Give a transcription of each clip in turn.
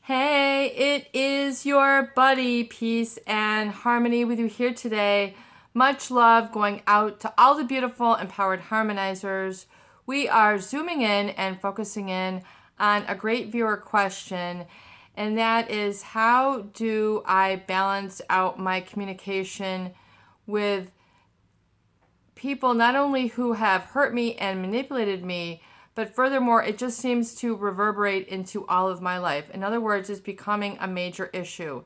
Hey, it is your buddy, Peace and Harmony with you here today. Much love going out to all the beautiful, empowered harmonizers. We are zooming in and focusing in on a great viewer question, and that is, how do I balance out my communication with people not only who have hurt me and manipulated me, but furthermore, it just seems to reverberate into all of my life. In other words, it's becoming a major issue.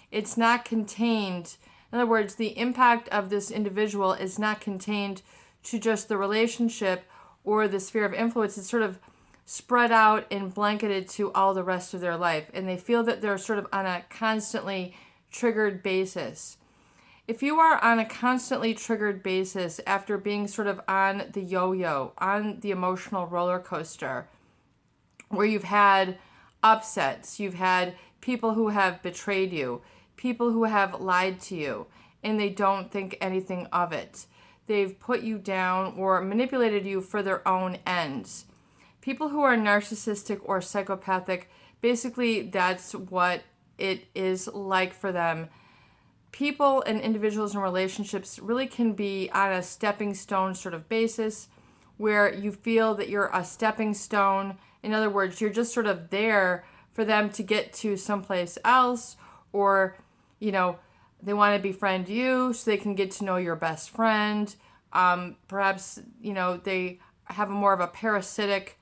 It's not contained. In other words, the impact of this individual is not contained to just the relationship or the sphere of influence. It's sort of spread out and blanketed to all the rest of their life. And they feel that they're sort of on a constantly triggered basis. If you are on a constantly triggered basis after being sort of on the yo-yo, on the emotional roller coaster, where you've had upsets, you've had people who have betrayed you, people who have lied to you, and they don't think anything of it. They've put you down or manipulated you for their own ends. People who are narcissistic or psychopathic, basically that's what it is like for them. People and individuals and relationships really can be on a stepping stone sort of basis where you feel that you're a stepping stone. In other words, you're just sort of there for them to get to someplace else, or, they want to befriend you so they can get to know your best friend. Perhaps, they have more of a parasitic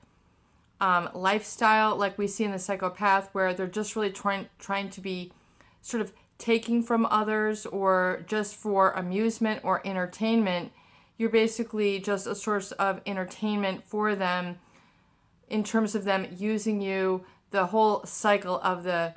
lifestyle like we see in the psychopath, where they're just really trying to be sort of taking from others, or just for amusement or entertainment. You're basically just a source of entertainment for them in terms of them using you, the whole cycle of the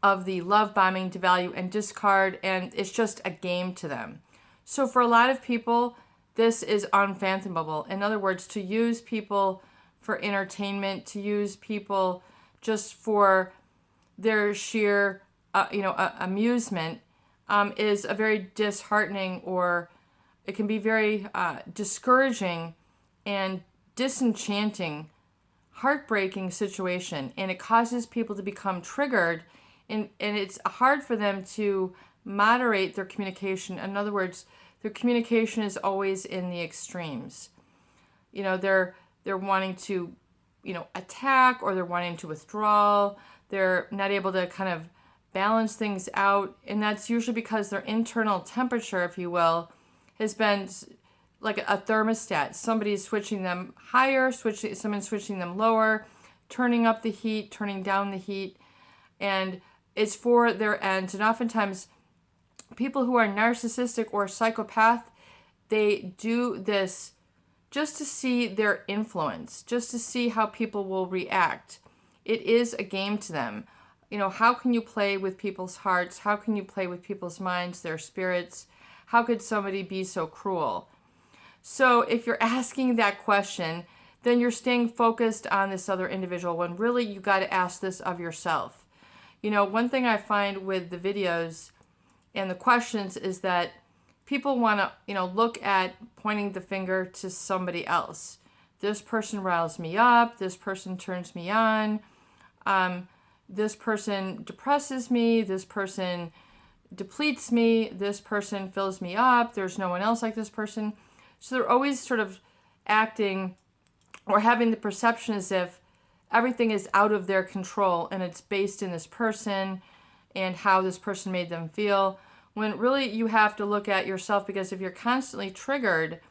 love bombing, devalue, and discard, and it's just a game to them. So for a lot of people, this is unfathomable. In other words, to use people for entertainment, to use people just for their sheer amusement is a very disheartening, or it can be very discouraging and disenchanting, heartbreaking situation. And it causes people to become triggered, and it's hard for them to moderate their communication. In other words, their communication is always in the extremes. They're wanting to, attack, or they're wanting to withdraw. They're not able to kind of balance things out, and that's usually because their internal temperature, if you will, has been like a thermostat. Somebody's switching them higher, someone's switching them lower, turning up the heat, turning down the heat, and it's for their ends. And oftentimes, people who are narcissistic or psychopath, they do this just to see their influence, just to see how people will react. It is a game to them. How can you play with people's hearts? How can you play with people's minds, their spirits? How could somebody be so cruel? So if you're asking that question, then you're staying focused on this other individual, when really you got to ask this of yourself. One thing I find with the videos and the questions is that people want to, look at pointing the finger to somebody else. This person riles me up. This person turns me on. This person depresses me, this person depletes me, this person fills me up, there's no one else like this person. So they're always sort of acting or having the perception as if everything is out of their control and it's based in this person and how this person made them feel, when really you have to look at yourself, because if you're constantly triggered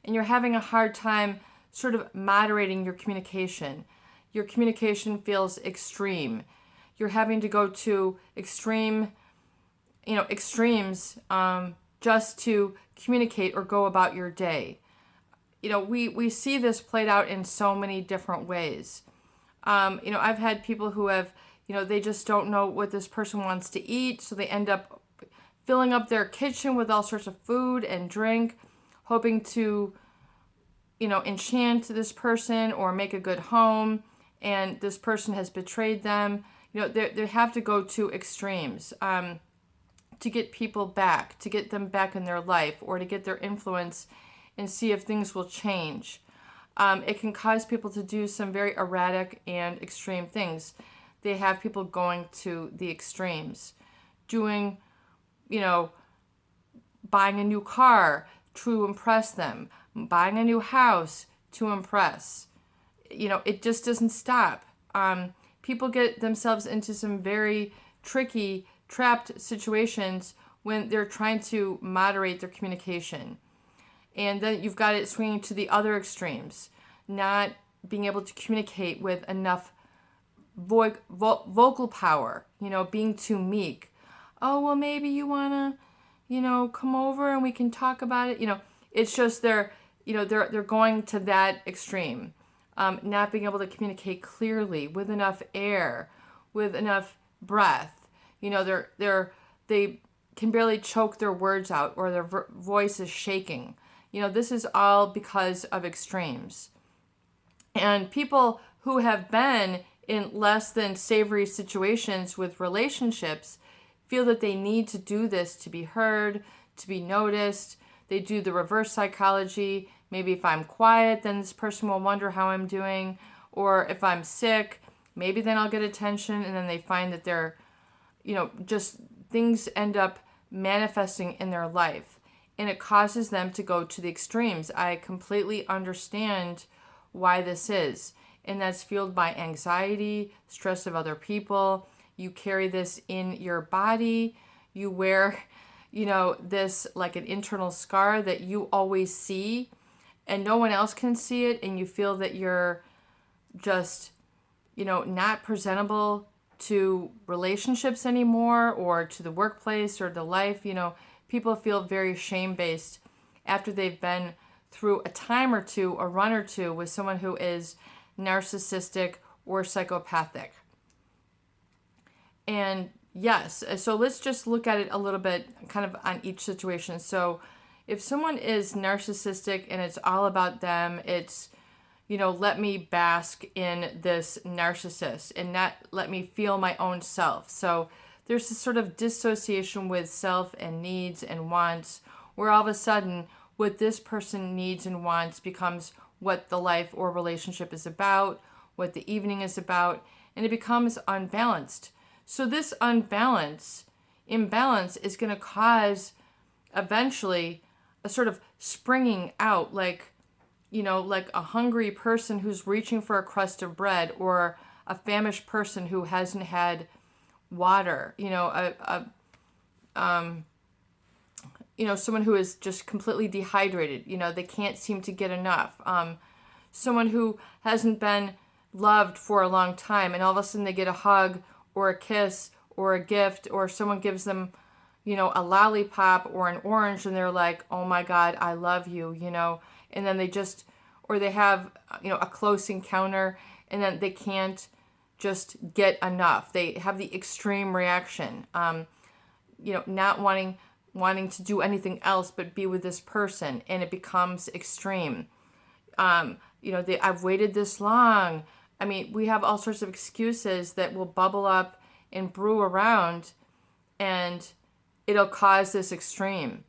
and you're having a hard time sort of moderating your communication feels extreme. You're having to go to extremes just to communicate or go about your day. We see this played out in so many different ways. I've had people who have, they just don't know what this person wants to eat, so they end up filling up their kitchen with all sorts of food and drink, hoping to, enchant this person or make a good home, and this person has betrayed them. They have to go to extremes to get people back, to get them back in their life, or to get their influence and see if things will change. It can cause people to do some very erratic and extreme things. they have people going to the extremes, doing, you know, buying a new car to impress them, buying a new house to impress. You know, it just doesn't stop. People get themselves into some very tricky, trapped situations when they're trying to moderate their communication. And then you've got it swinging to the other extremes, not being able to communicate with enough vocal power, you know, being too meek. Oh, well, maybe you want to, you know, come over and we can talk about it. You know, it's just they're going to that extreme. Not being able to communicate clearly with enough air, with enough breath. You know, they can barely choke their words out, or their voice is shaking. You know, this is all because of extremes. And people who have been in less than savory situations with relationships feel that they need to do this to be heard, to be noticed. They do the reverse psychology. Maybe if I'm quiet, then this person will wonder how I'm doing. Or if I'm sick, maybe then I'll get attention. And then they find that they're, you know, just things end up manifesting in their life. And it causes them to go to the extremes. I completely understand why this is. And that's fueled by anxiety, stress of other people. You carry this in your body. You wear, you know, this like an internal scar that you always see and no one else can see it. And you feel that you're just, you know, not presentable to relationships anymore, or to the workplace or the life. You know, people feel very shame-based after they've been through a time or two, a run or two with someone who is narcissistic or psychopathic. And yes, so let's just look at it a little bit kind of on each situation. So if someone is narcissistic and it's all about them, it's, you know, let me bask in this narcissist and not let me feel my own self. So there's this sort of dissociation with self and needs and wants, where all of a sudden what this person needs and wants becomes what the life or relationship is about, what the evening is about, and it becomes unbalanced. So this imbalance is going to cause eventually a sort of springing out, like, you know, like a hungry person who's reaching for a crust of bread, or a famished person who hasn't had water, you know, you know, someone who is just completely dehydrated, you know, they can't seem to get enough. Someone who hasn't been loved for a long time, and all of a sudden they get a hug or a kiss or a gift, or someone gives them, you know, a lollipop or an orange, and they're like, oh my God, I love you, you know, and then they just, or they have, you know, a close encounter, and then they can't just get enough. They have the extreme reaction, you know, not wanting to do anything else but be with this person, and it becomes extreme. You know, I've waited this long. I mean, we have all sorts of excuses that will bubble up and brew around, and it'll cause this extreme.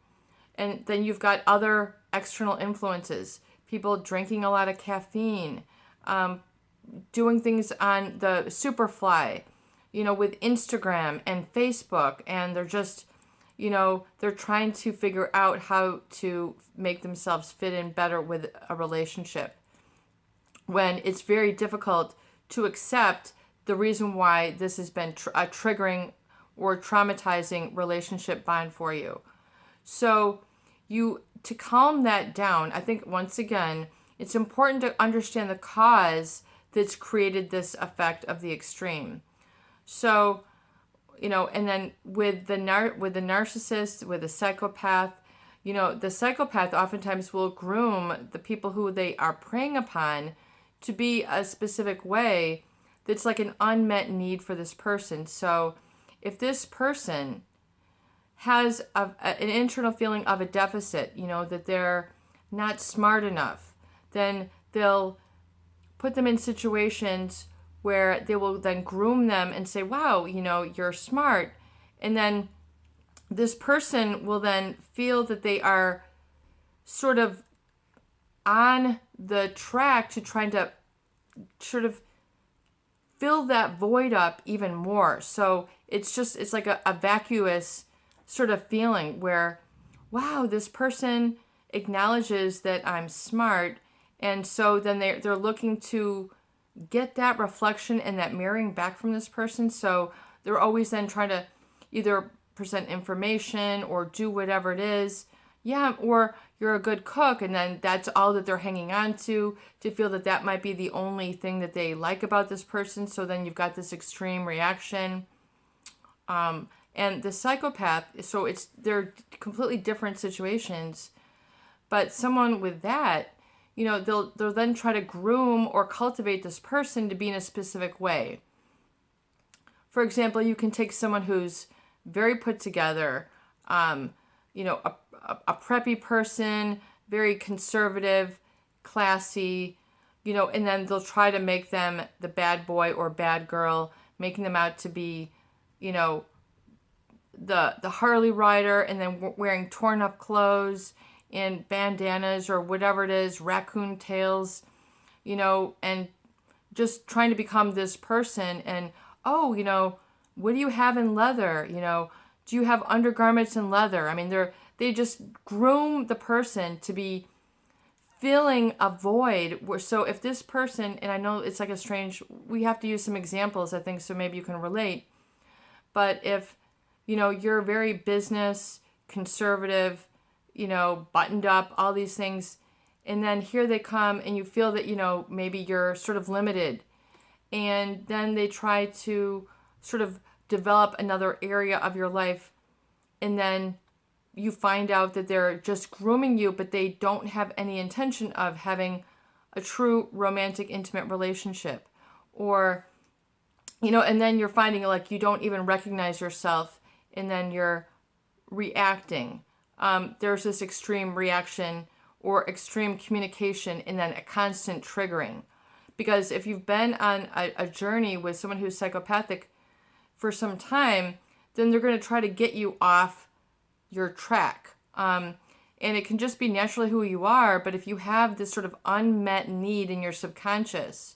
And then you've got other external influences, people drinking a lot of caffeine, doing things on the Superfly, you know, with Instagram and Facebook, and they're just, you know, they're trying to figure out how to make themselves fit in better with a relationship, when it's very difficult to accept the reason why this has been a triggering or traumatizing relationship bond for you. So to calm that down, I think once again, it's important to understand the cause that's created this effect of the extreme. So, you know, and then with the narcissist, with the psychopath, you know, the psychopath oftentimes will groom the people who they are preying upon to be a specific way that's like an unmet need for this person. So if this person has an internal feeling of a deficit, you know, that they're not smart enough, then they'll put them in situations where they will then groom them and say, wow, you know, you're smart. And then this person will then feel that they are sort of on the track to trying to sort of fill that void up even more. So it's like a vacuous sort of feeling where, wow, this person acknowledges that I'm smart. And so then they're looking to get that reflection and that mirroring back from this person. So they're always then trying to either present information or do whatever it is. Yeah, or you're a good cook, and then that's all that they're hanging on to feel that that might be the only thing that they like about this person. So then you've got this extreme reaction. And the psychopath, so they're completely different situations. But someone with that, they'll then try to groom or cultivate this person to be in a specific way. For example, you can take someone who's very put together, a preppy person, very conservative, classy, and then they'll try to make them the bad boy or bad girl, making them out to be, the Harley rider, and then wearing torn up clothes and bandanas or whatever it is, raccoon tails, and just trying to become this person. And, what do you have in leather? Do you have undergarments in leather? I mean, they just groom the person to be filling a void. So if this person, and I know it's like we have to use some examples, I think, so maybe you can relate. But if, you're very business, conservative, buttoned up, all these things, and then here they come and you feel that, maybe you're sort of limited. And then they try to sort of develop another area of your life, and then you find out that they're just grooming you, but they don't have any intention of having a true romantic, intimate relationship. Or, and then you're finding like you don't even recognize yourself, and then you're reacting. There's this extreme reaction or extreme communication, and then a constant triggering. Because if you've been on a journey with someone who's psychopathic for some time, then they're going to try to get you off your track. And it can just be naturally who you are, but if you have this sort of unmet need in your subconscious,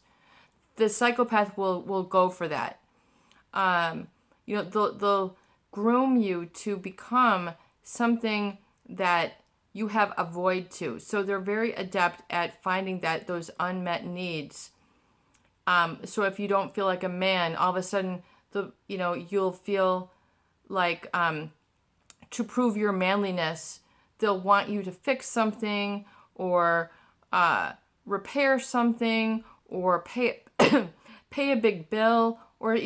the psychopath will go for that. They'll groom you to become something that you have a void to. So they're very adept at finding those unmet needs. So if you don't feel like a man, all of a sudden, you'll feel like, to prove your manliness, they'll want you to fix something or repair something or pay a big bill, or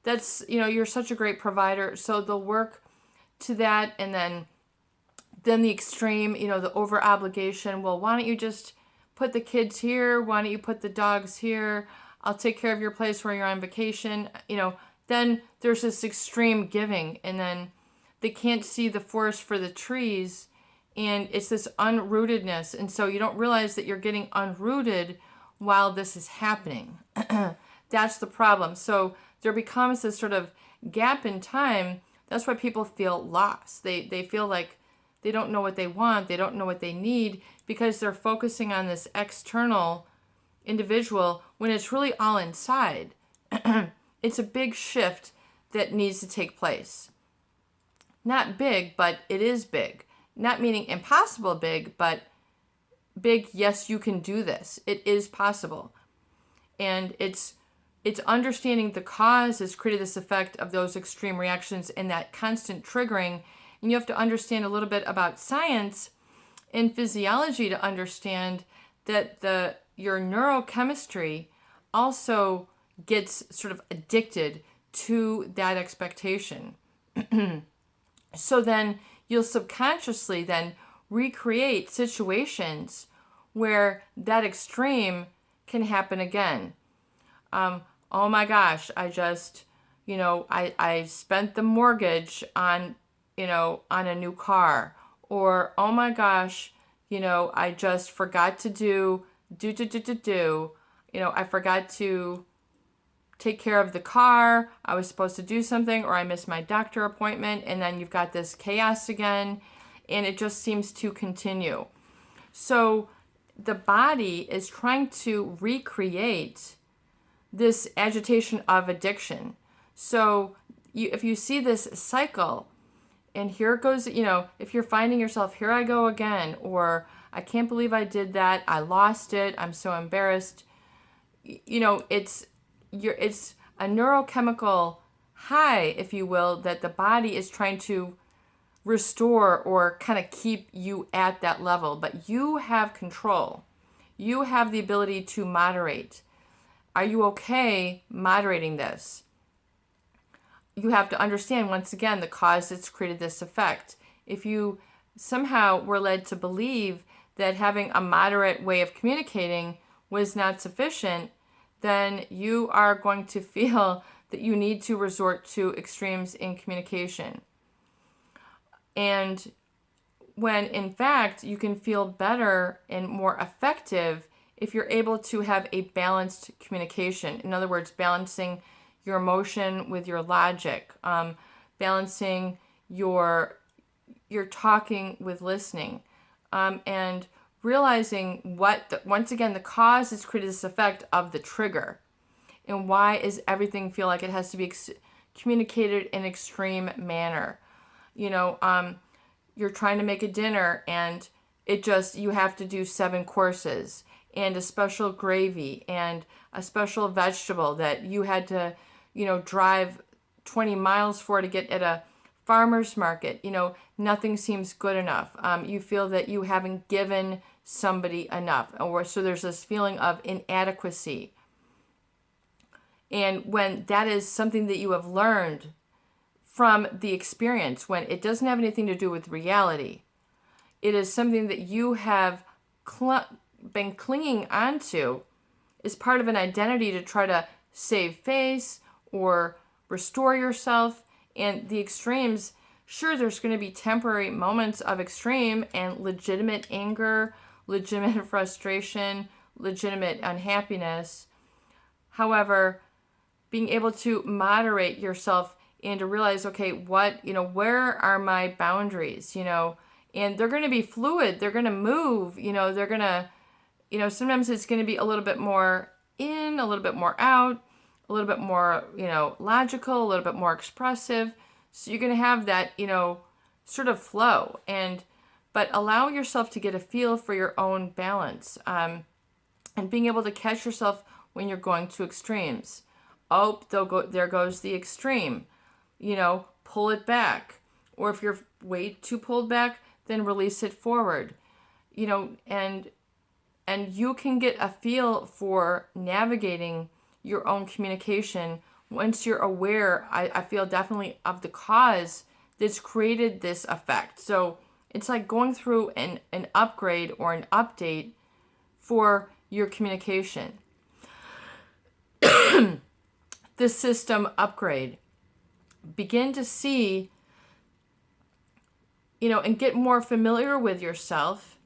that's you're such a great provider, so they'll work to that. And then the extreme, the over obligation. Well, why don't you just put the kids here? Why don't you put the dogs here? I'll take care of your place where you're on vacation. Then there's this extreme giving, and then they can't see the forest for the trees, and it's this unrootedness. And so you don't realize that you're getting unrooted while this is happening. That's the problem. So there becomes this sort of gap in time. That's why people feel lost. They feel like they don't know what they want. They don't know what they need, because they're focusing on this external individual when it's really all inside. It's a big shift that needs to take place. Not big, but it is big. Not meaning impossible big, but big, yes, you can do this. It is possible. And it's understanding the cause has created this effect of those extreme reactions and that constant triggering. And you have to understand a little bit about science and physiology to understand that your neurochemistry also gets sort of addicted to that expectation. So then you'll subconsciously then recreate situations where that extreme can happen again. Oh my gosh, I just, I spent the mortgage on a new car. Or, oh my gosh, I just forgot to do, I forgot to take care of the car. I was supposed to do something, or I missed my doctor appointment. And then you've got this chaos again, and it just seems to continue. So the body is trying to recreate this agitation of addiction. So if you see this cycle, and here it goes, if you're finding yourself, here I go again, or I can't believe I did that, I lost it, I'm so embarrassed. It's a neurochemical high, if you will, that the body is trying to restore or kind of keep you at that level. But you have control. You have the ability to moderate. Are you okay moderating this? You have to understand, once again, the cause that's created this effect. If you somehow were led to believe that having a moderate way of communicating was not sufficient, then you are going to feel that you need to resort to extremes in communication. And when in fact you can feel better and more effective if you're able to have a balanced communication. In other words, balancing your emotion with your logic, balancing your talking with listening, and realizing once again, the cause has created this effect of the trigger. And why is everything feel like it has to be communicated in an extreme manner? You're trying to make a dinner and you have to do 7 courses and a special gravy and a special vegetable that you had to, drive 20 miles for to get at a farmer's market. Nothing seems good enough. You feel that you haven't given somebody enough, so there's this feeling of inadequacy. And when that is something that you have learned from the experience, when it doesn't have anything to do with reality, it is something that you have been clinging onto as part of an identity to try to save face or restore yourself. And the extremes, sure, there's going to be temporary moments of extreme and legitimate anger, legitimate frustration, legitimate unhappiness. However, being able to moderate yourself and to realize, okay, where are my boundaries, and they're going to be fluid. They're going to move, they're going to, sometimes it's going to be a little bit more in, a little bit more out, a little bit more, logical, a little bit more expressive. So you're going to have that, sort of flow, but allow yourself to get a feel for your own balance, and being able to catch yourself when you're going to extremes. Oh, there goes the extreme, pull it back. Or if you're way too pulled back, then release it forward, and you can get a feel for navigating your own communication once you're aware, I feel definitely, of the cause that's created this effect. So it's like going through an upgrade or an update for your communication. The system upgrade. Begin to see, and get more familiar with yourself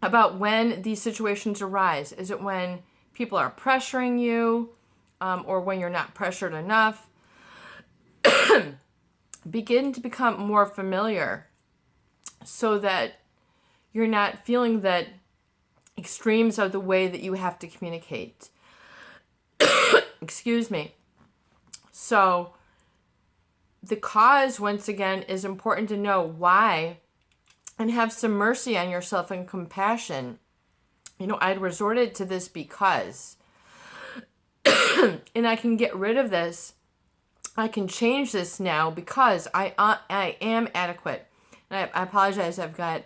about when these situations arise. Is it when people are pressuring you, or when you're not pressured enough? Begin to become more familiar so that you're not feeling that extremes are the way that you have to communicate. Excuse me. So the cause, once again, is important to know why and have some mercy on yourself and compassion. I'd resorted to this because, and I can get rid of this. I can change this now because I am adequate. And I apologize, I've got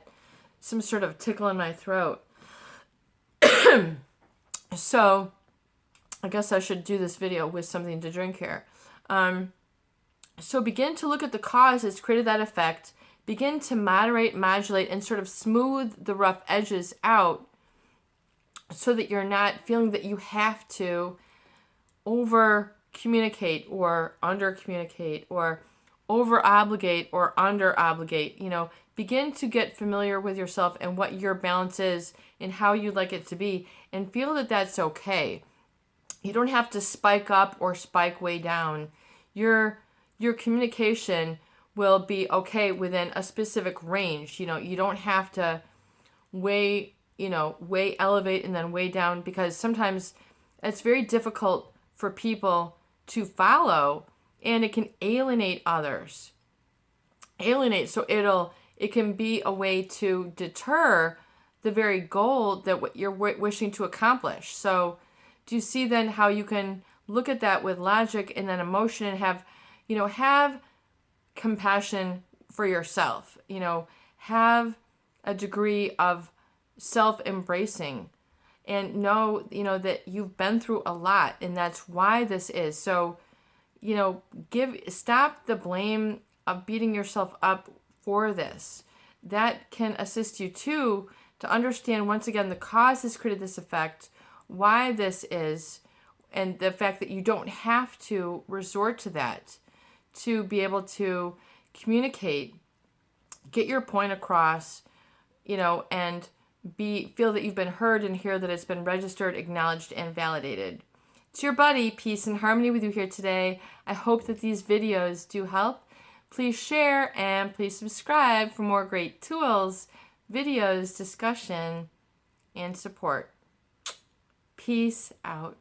some sort of tickle in my throat. So I guess I should do this video with something to drink here. So begin to look at the cause that's created that effect. Begin to moderate, modulate, and sort of smooth the rough edges out so that you're not feeling that you have to over communicate or under communicate or over obligate or under obligate. Begin to get familiar with yourself and what your balance is and how you'd like it to be, and feel that that's okay. You don't have to spike up or spike way down. Your communication will be okay within a specific range. You don't have to way elevate and then way down, because sometimes it's very difficult for people to follow, and it can alienate others. So it can be a way to deter the very goal that what you're wishing to accomplish. So do you see then how you can look at that with logic and then emotion, and have compassion for yourself, have a degree of self-embracing, and know, that you've been through a lot, and that's why this is. So, stop the blame of beating yourself up for this. That can assist you too to understand, once again, the cause has created this effect, why this is, and the fact that you don't have to resort to that to be able to communicate, get your point across, and feel that you've been heard, and hear that it's been registered, acknowledged, and validated. It's your buddy, Peace and Harmony, with you here today. I hope that these videos do help. Please share and please subscribe for more great tools, videos, discussion, and support. Peace out.